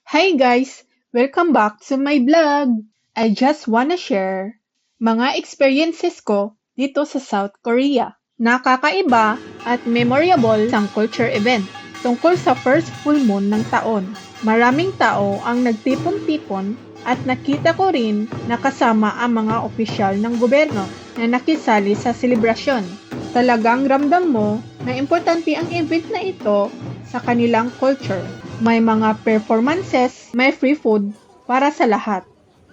Hi guys! Welcome back to my vlog! I just wanna share mga experiences ko dito sa South Korea. Nakakaiba at memorable isang culture event tungkol sa first full moon ng taon. Maraming tao ang nagtipon-tipon at nakita ko rin na kasama ang mga opisyal ng gobyerno na nakisali sa selebrasyon. Talagang ramdam mo na importante ang event na ito sa kanilang culture. May mga performances, may free food para sa lahat.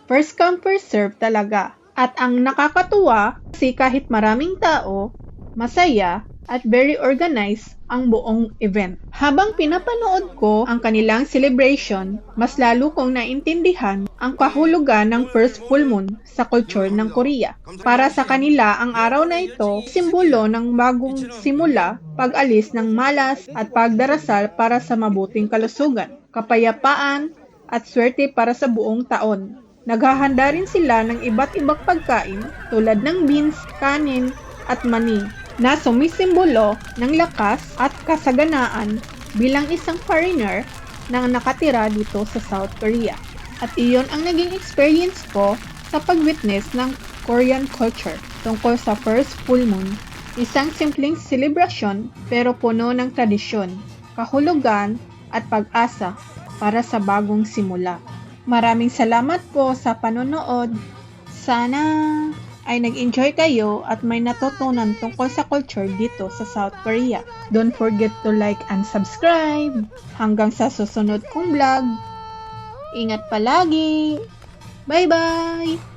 First come, first serve talaga. At ang nakakatuwa kasi kahit maraming tao, masaya at very organized ang buong event. Habang pinapanood ko ang kanilang celebration, mas lalo kong naintindihan ang kahulugan ng first full moon sa culture ng Korea. Para sa kanila, ang araw na ito simbolo ng bagong simula, pag-alis ng malas at pagdarasal para sa mabuting kalusugan, kapayapaan at swerte para sa buong taon. Naghahanda rin sila ng iba't ibang pagkain tulad ng beans, kanin at mani na sumisimbolo ng lakas at kasaganaan bilang isang foreigner na nakatira dito sa South Korea. At iyon ang naging experience ko sa pag-witness ng Korean culture tungkol sa first full moon. Isang simpleng selebrasyon pero puno ng tradisyon, kahulugan at pag-asa para sa bagong simula. Maraming salamat po sa panonood. Sana ay nag-enjoy kayo at may natutunan tungkol sa culture dito sa South Korea. Don't forget to like and subscribe. Hanggang sa susunod kong vlog. Ingat palagi. Bye-bye!